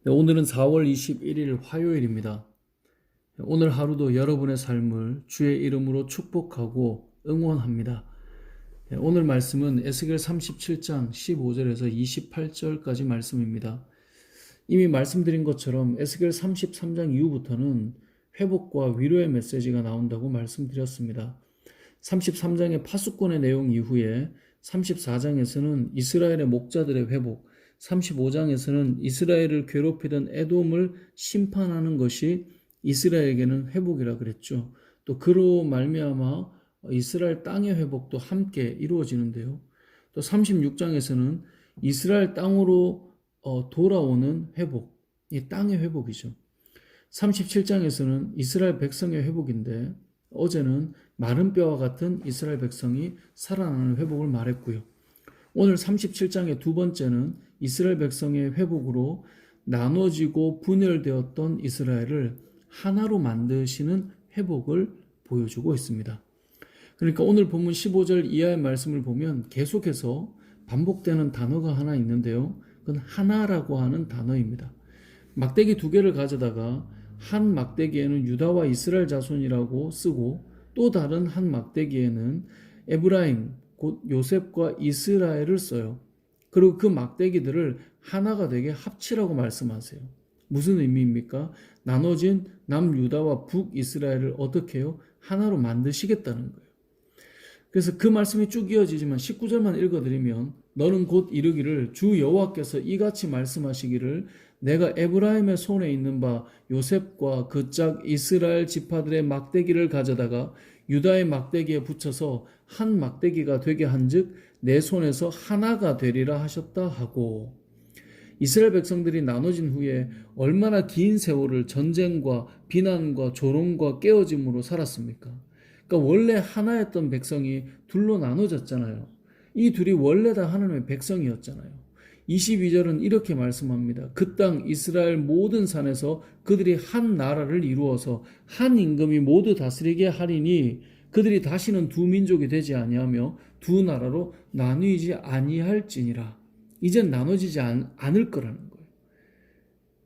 네, 오늘은 4월 21일 화요일입니다. 오늘 하루도 여러분의 삶을 주의 이름으로 축복하고 응원합니다. 네, 오늘 말씀은 에스겔 37장 15절에서 28절까지 말씀입니다. 이미 말씀드린 것처럼 에스겔 33장 이후부터는 회복과 위로의 메시지가 나온다고 말씀드렸습니다. 33장의 파수꾼의 내용 이후에 34장에서는 이스라엘의 목자들의 회복, 35장에서는 이스라엘을 괴롭히던 에돔을 심판하는 것이 이스라엘에게는 회복이라 그랬죠. 또 그로 말미암아 이스라엘 땅의 회복도 함께 이루어지는데요. 또 36장에서는 이스라엘 땅으로 돌아오는 회복, 이 땅의 회복이죠. 37장에서는 이스라엘 백성의 회복인데 어제는 마른 뼈와 같은 이스라엘 백성이 살아나는 회복을 말했고요. 오늘 37장의 두 번째는 이스라엘 백성의 회복으로 나눠지고 분열되었던 이스라엘을 하나로 만드시는 회복을 보여주고 있습니다. 그러니까 오늘 본문 15절 이하의 말씀을 보면 계속해서 반복되는 단어가 하나 있는데요. 그건 하나라고 하는 단어입니다. 막대기 두 개를 가져다가 한 막대기에는 유다와 이스라엘 자손이라고 쓰고 또 다른 한 막대기에는 에브라임, 곧 요셉과 이스라엘을 써요. 그리고 그 막대기들을 하나가 되게 합치라고 말씀하세요. 무슨 의미입니까? 나눠진 남유다와 북이스라엘을 어떻게 해요? 하나로 만드시겠다는 거예요. 그래서 그 말씀이 쭉 이어지지만 19절만 읽어드리면 너는 곧 이르기를 주 여호와께서 이같이 말씀하시기를 내가 에브라임의 손에 있는 바 요셉과 그 짝 이스라엘 지파들의 막대기를 가져다가 유다의 막대기에 붙여서 한 막대기가 되게 한즉 내 손에서 하나가 되리라 하셨다 하고, 이스라엘 백성들이 나눠진 후에 얼마나 긴 세월을 전쟁과 비난과 조롱과 깨어짐으로 살았습니까? 그러니까 원래 하나였던 백성이 둘로 나눠졌잖아요. 이 둘이 원래 다 하나님의 백성이었잖아요. 22절은 이렇게 말씀합니다. 그 땅 이스라엘 모든 산에서 그들이 한 나라를 이루어서 한 임금이 모두 다스리게 하리니 그들이 다시는 두 민족이 되지 아니하며 두 나라로 나뉘지 아니할지니라. 이젠 나눠지지 않을 거라는 거예요.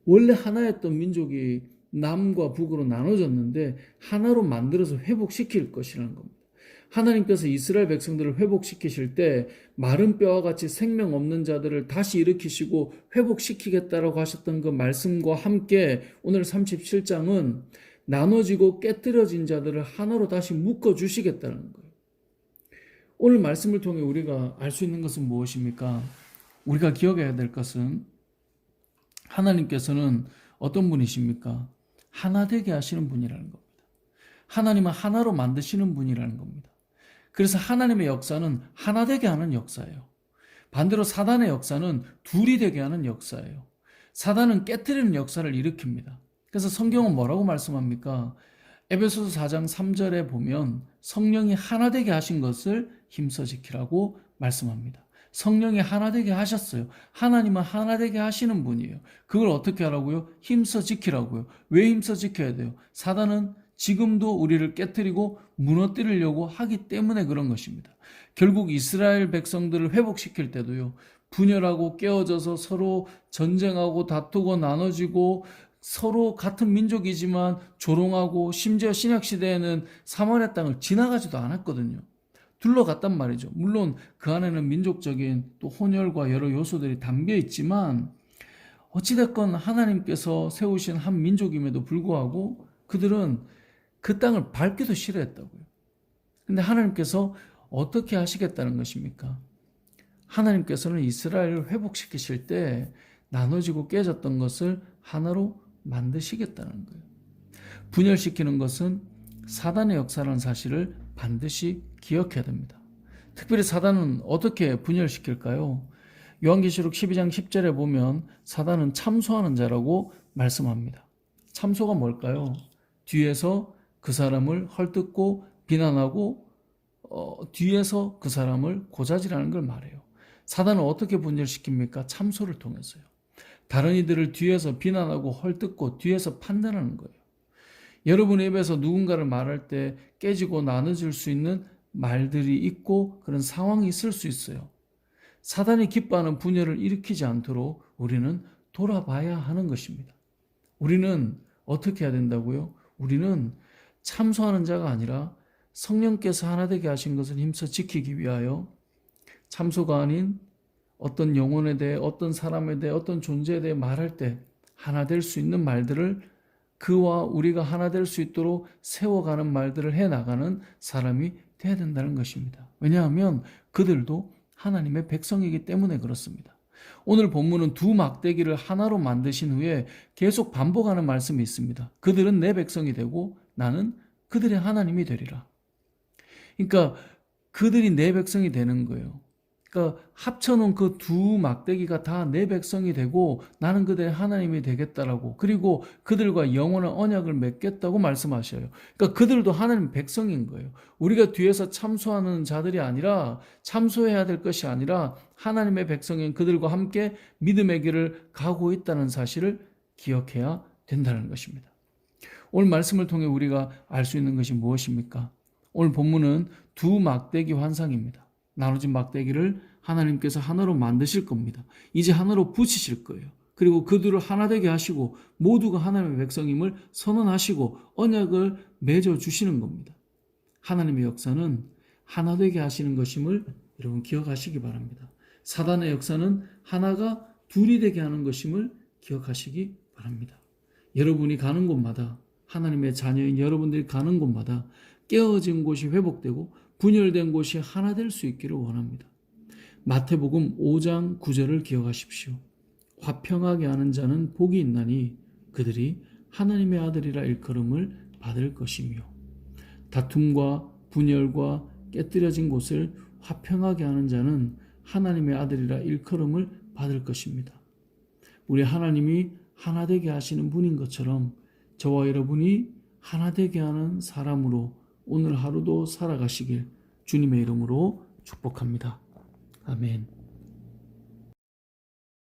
원래 하나였던 민족이 남과 북으로 나눠졌는데 하나로 만들어서 회복시킬 것이라는 겁니다. 하나님께서 이스라엘 백성들을 회복시키실 때 마른 뼈와 같이 생명 없는 자들을 다시 일으키시고 회복시키겠다라고 하셨던 그 말씀과 함께 오늘 37장은 나눠지고 깨뜨려진 자들을 하나로 다시 묶어주시겠다는 거예요. 오늘 말씀을 통해 우리가 알 수 있는 것은 무엇입니까? 우리가 기억해야 될 것은 하나님께서는 어떤 분이십니까? 하나 되게 하시는 분이라는 겁니다. 하나님은 하나로 만드시는 분이라는 겁니다. 그래서 하나님의 역사는 하나 되게 하는 역사예요. 반대로 사단의 역사는 둘이 되게 하는 역사예요. 사단은 깨트리는 역사를 일으킵니다. 그래서 성경은 뭐라고 말씀합니까? 에베소서 4장 3절에 보면 성령이 하나 되게 하신 것을 힘써 지키라고 말씀합니다. 성령이 하나 되게 하셨어요. 하나님은 하나 되게 하시는 분이에요. 그걸 어떻게 하라고요? 힘써 지키라고요. 왜 힘써 지켜야 돼요? 사단은 지금도 우리를 깨뜨리고 무너뜨리려고 하기 때문에 그런 것입니다. 결국 이스라엘 백성들을 회복시킬 때도요, 분열하고 깨어져서 서로 전쟁하고 다투고 나눠지고 서로 같은 민족이지만 조롱하고 심지어 신약시대에는 사마리아 땅을 지나가지도 않았거든요. 둘러갔단 말이죠. 물론 그 안에는 민족적인 또 혼혈과 여러 요소들이 담겨 있지만 어찌됐건 하나님께서 세우신 한 민족임에도 불구하고 그들은 그 땅을 밟기도 싫어했다고요. 근데 하나님께서 어떻게 하시겠다는 것입니까? 하나님께서는 이스라엘을 회복시키실 때 나눠지고 깨졌던 것을 하나로 만드시겠다는 거예요. 분열시키는 것은 사단의 역사라는 사실을 반드시 기억해야 됩니다. 특별히 사단은 어떻게 분열시킬까요? 요한계시록 12장 10절에 보면 사단은 참소하는 자라고 말씀합니다. 참소가 뭘까요? 뒤에서 그 사람을 헐뜯고 비난하고 뒤에서 그 사람을 고자질하는 걸 말해요. 사단은 어떻게 분열시킵니까? 참소를 통해서요. 다른 이들을 뒤에서 비난하고 헐뜯고 뒤에서 판단하는 거예요. 여러분의 입에서 누군가를 말할 때 깨지고 나눠질 수 있는 말들이 있고 그런 상황이 있을 수 있어요. 사단이 기뻐하는 분열을 일으키지 않도록 우리는 돌아봐야 하는 것입니다. 우리는 어떻게 해야 된다고요? 우리는 참소하는 자가 아니라 성령께서 하나 되게 하신 것을 힘써 지키기 위하여 참소가 아닌 어떤 영혼에 대해, 어떤 사람에 대해, 어떤 존재에 대해 말할 때 하나 될 수 있는 말들을, 그와 우리가 하나 될 수 있도록 세워가는 말들을 해나가는 사람이 돼야 된다는 것입니다. 왜냐하면 그들도 하나님의 백성이기 때문에 그렇습니다. 오늘 본문은 두 막대기를 하나로 만드신 후에 계속 반복하는 말씀이 있습니다. 그들은 내 백성이 되고 나는 그들의 하나님이 되리라. 그러니까 그들이 내 백성이 되는 거예요. 그러니까 합쳐놓은 그 두 막대기가 다 내 백성이 되고 나는 그들의 하나님이 되겠다라고, 그리고 그들과 영원한 언약을 맺겠다고 말씀하셔요. 그러니까 그들도 하나님 백성인 거예요. 우리가 뒤에서 참소하는 자들이 아니라, 참소해야 될 것이 아니라 하나님의 백성인 그들과 함께 믿음의 길을 가고 있다는 사실을 기억해야 된다는 것입니다. 오늘 말씀을 통해 우리가 알 수 있는 것이 무엇입니까? 오늘 본문은 두 막대기 환상입니다. 나눠진 막대기를 하나님께서 하나로 만드실 겁니다. 이제 하나로 붙이실 거예요. 그리고 그들을 하나 되게 하시고 모두가 하나님의 백성임을 선언하시고 언약을 맺어주시는 겁니다. 하나님의 역사는 하나 되게 하시는 것임을 여러분 기억하시기 바랍니다. 사단의 역사는 하나가 둘이 되게 하는 것임을 기억하시기 바랍니다. 여러분이 가는 곳마다, 하나님의 자녀인 여러분들이 가는 곳마다 깨어진 곳이 회복되고 분열된 곳이 하나 될 수 있기를 원합니다. 마태복음 5장 9절을 기억하십시오. 화평하게 하는 자는 복이 있나니 그들이 하나님의 아들이라 일컬음을 받을 것이며, 다툼과 분열과 깨뜨려진 곳을 화평하게 하는 자는 하나님의 아들이라 일컬음을 받을 것입니다. 우리 하나님이 하나 되게 하시는 분인 것처럼 저와 여러분이 하나 되게 하는 사람으로 오늘 하루도 살아가시길 주님의 이름으로 축복합니다. 아멘.